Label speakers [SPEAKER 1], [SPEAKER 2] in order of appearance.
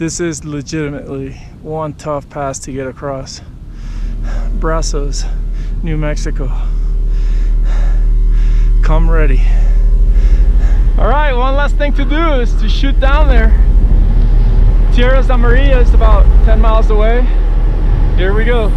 [SPEAKER 1] This is legitimately one tough pass to get across. Brazos, New Mexico. Come ready. All right, one last thing to do is to shoot down there. Tierras Amarillas is about 10 miles away. Here we go.